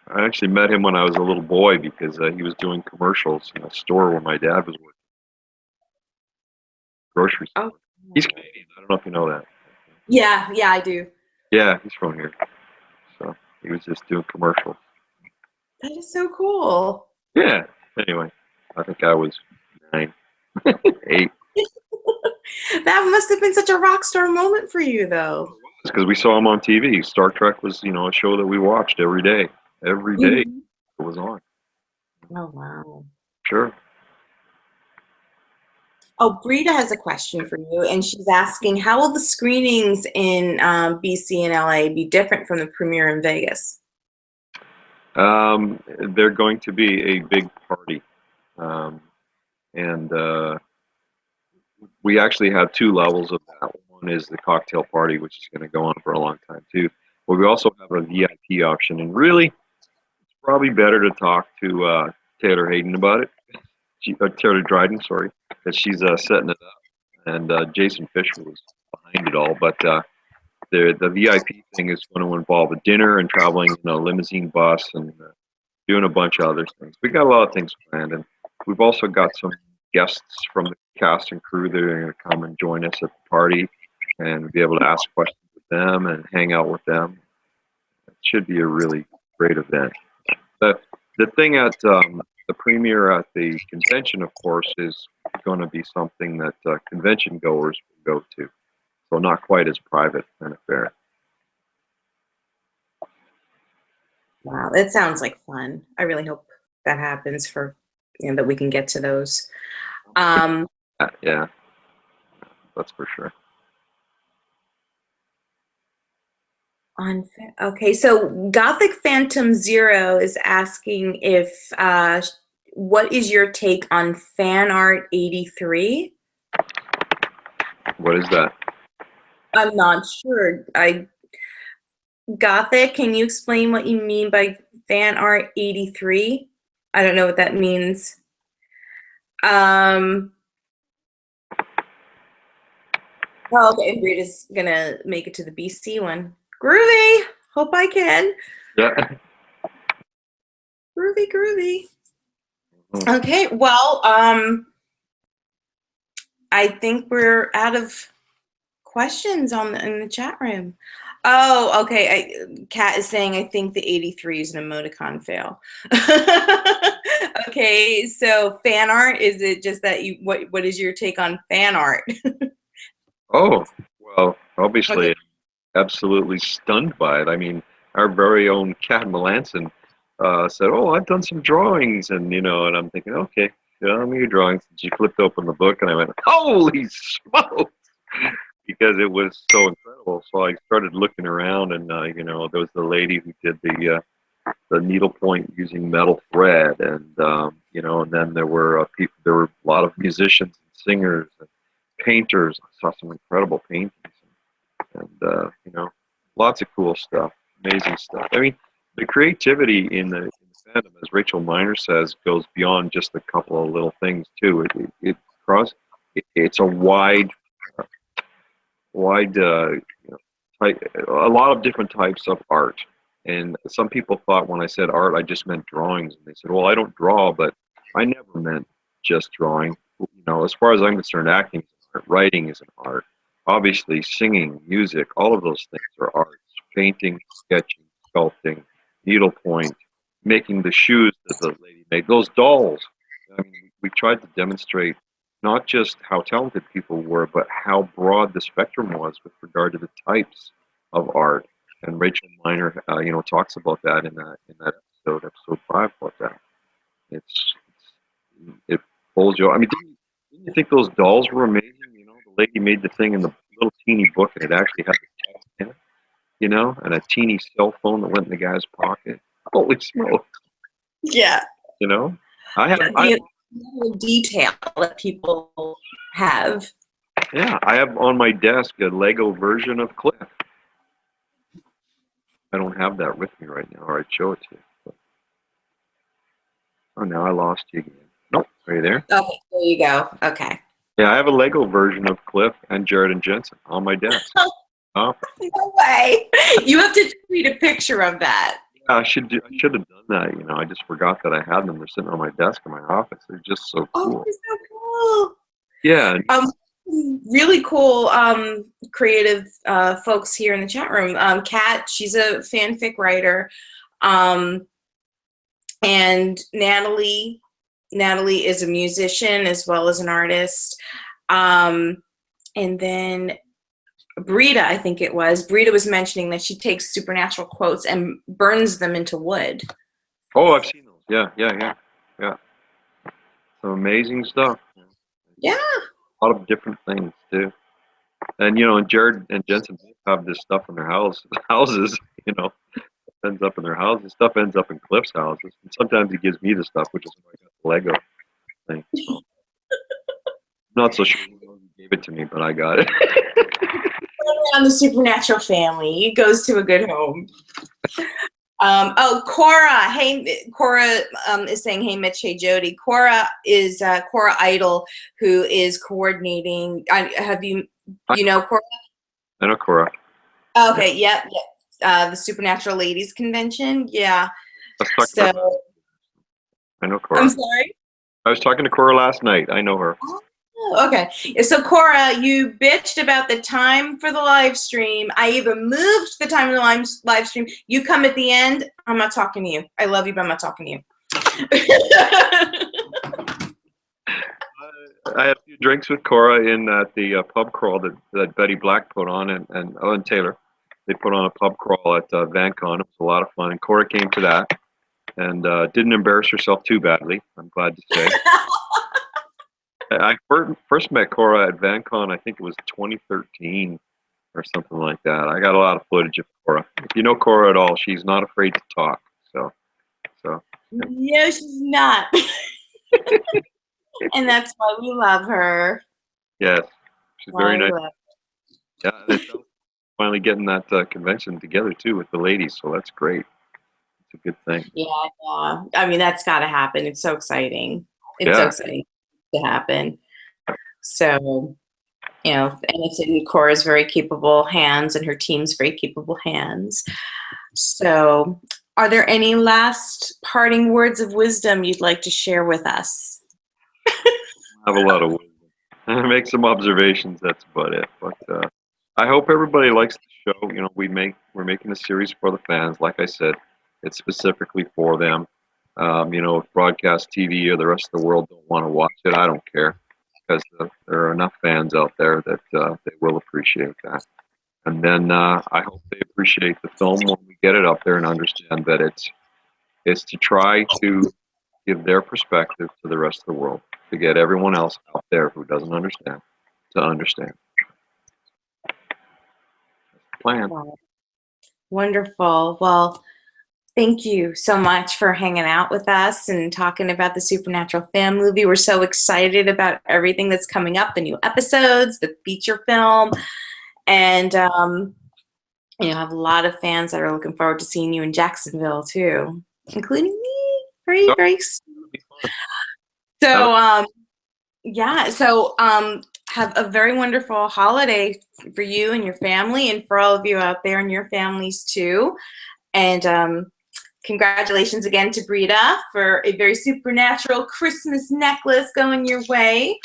I actually met him when I was a little boy because he was doing commercials in a store where my dad was working. Grocery store. Oh. He's Canadian. I don't know if you know that. Yeah, I do. Yeah, he's from here. So he was just doing commercials. That is so cool. Yeah. Anyway, I think I was 9, 8. That must have been such a rock star moment for you, though. It's because we saw him on TV. Star Trek was, a show that we watched every day. Every day it was on. Oh, wow. Sure. Oh, Brita has a question for you, and she's asking, how will the screenings in BC and LA be different from the premiere in Vegas? They're going to be a big party. Um, and we actually have two levels of that. One is the cocktail party, which is going to go on for a long time, too. But we also have a VIP option. And really, it's probably better to talk to Taylor Hayden about it. Taylor Dryden, sorry, because she's setting it up. And Jason Fisher was behind it all. But the VIP thing is going to involve a dinner and traveling in a limousine bus and doing a bunch of other things. We got a lot of things planned, and we've also got some guests from the cast and crew that are going to come and join us at the party and be able to ask questions with them and hang out with them. It should be a really great event. The the thing at the premiere at the convention, of course, is going to be something that convention goers will go to. So not quite as private an affair. Wow, that sounds like fun. I really hope that happens for, that we can get to those. Yeah, that's for sure. Okay, so Gothic Phantom Zero is asking if what is your take on Fan Art 83? What is that? I'm not sure. Gothic, can you explain what you mean by Fan Art 83? I don't know what that means. Oh, okay, Brita's gonna make it to the BC one. Groovy. Hope I can. Yeah. Groovy, groovy. Okay, well, I think we're out of questions in the chat room. Oh, okay. Kat is saying I think the 83 is an emoticon fail. Okay, so fan art, is it just that you what is your take on fan art? Oh, well, obviously, Okay. absolutely stunned by it. I mean, our very own Kat Melanson said, "Oh, I've done some drawings," and and I'm thinking, "Okay, show me your drawings." And she flipped open the book, and I went, "Holy smokes!" Because it was so incredible. So I started looking around, and there was the lady who did the needlepoint using metal thread, and and then there were people. There were a lot of musicians and singers and painters. I saw some incredible paintings, and lots of cool stuff, amazing stuff. I mean, the creativity in the fandom, as Rachel Miner says, goes beyond just a couple of little things too. It's a wide type, a lot of different types of art. And some people thought when I said art, I just meant drawings. And they said, well, I don't draw, but I never meant just drawing. As far as I'm concerned, acting is an art, writing is an art. Obviously, singing, music, all of those things are arts. Painting, sketching, sculpting, needlepoint, making the shoes that the lady made, those dolls. I mean, we tried to demonstrate not just how talented people were, but how broad the spectrum was with regard to the types of art. And Rachel Miner, talks about that in that episode 5, about that. It pulls you. I mean, didn't you think those dolls were amazing? The lady made the thing in the little teeny book, and it actually had the text in it. And a teeny cell phone that went in the guy's pocket. Holy smokes! Yeah. I have. Yeah, the detail that people have. Yeah, I have on my desk a Lego version of Cliff. I don't have that with me right now, or I'd show it to you. But, oh, now I lost you again. Nope, are you there? Okay, there you go. Okay. Yeah, I have a Lego version of Cliff and Jared and Jensen on my desk. No way. You have to tweet a picture of that. I should have done that. I just forgot that I had them. They're sitting on my desk in my office. They're just so cool. Oh, they're so cool. Yeah. Really cool creative folks here in the chat room. Kat, she's a fanfic writer. And Natalie is a musician as well as an artist. And then Brita, I think it was. Brita was mentioning that she takes supernatural quotes and burns them into wood. Oh, I've seen those. Yeah. Yeah. Some amazing stuff. Yeah. A lot of different things too. And you know, and Jared and Jensen have this stuff in their houses. You know, ends up in their houses. Stuff ends up in Cliff's houses. And sometimes he gives me the stuff, which is why I got the Lego thing. So, I'm not so sure who gave it to me, but I got it. Around the supernatural family. It goes to a good home. Oh, Cora. Hey, Cora is saying, hey, Mitch, hey, Jody. Cora is Cora Idol, who is coordinating. You know Cora? I know Cora. Okay, yep. The Supernatural Ladies Convention. Yeah. So, I know Cora. I'm sorry? I was talking to Cora last night. I know her. Oh, okay. So, Cora, you bitched about the time for the live stream. I even moved the time of the live stream. You come at the end. I'm not talking to you. I love you, but I'm not talking to you. I had a few drinks with Cora in the pub crawl that Betty Black put on, and Taylor. They put on a pub crawl at VanCon. It was a lot of fun, and Cora came to that and didn't embarrass herself too badly, I'm glad to say. I first met Cora at VanCon, I think it was 2013 or something like that. I got a lot of footage of Cora. If you know Cora at all, she's not afraid to talk. So. No, she's not. And that's why we love her. Yes, she's very nice. Yeah, it's finally getting that convention together too with the ladies, so that's great. It's a good thing. Yeah. I mean, that's got to happen. It's so exciting. It's so exciting to happen. So, you know, and it's in Cora's very capable hands and her team's very capable hands. So, are there any last parting words of wisdom you'd like to share with us? I have a lot of wisdom. Make some observations. That's about it. But I hope everybody likes the show. You know, we're making a series for the fans. Like I said, it's specifically for them. You know, if broadcast TV or the rest of the world don't want to watch it, I don't care, because there are enough fans out there that they will appreciate that. And then I hope they appreciate the film when we get it up there and understand that it's to try to give their perspective to the rest of the world, to get everyone else out there who doesn't understand to understand. That's the plan. Wonderful. Well, thank you so much for hanging out with us and talking about the Supernatural FanMovie. We're so excited about everything that's coming up, the new episodes, the feature film, and you know, have a lot of fans that are looking forward to seeing you in Jacksonville too, including me. Very, very soon. So, yeah. So, have a very wonderful holiday for you and your family, and for all of you out there and your families too. And congratulations again to Brita for a very supernatural Christmas necklace going your way.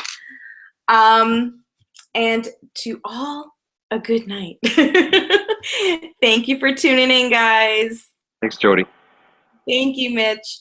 And to all, a good night. Thank you for tuning in, guys. Thanks, Jody. Thank you, Mitch.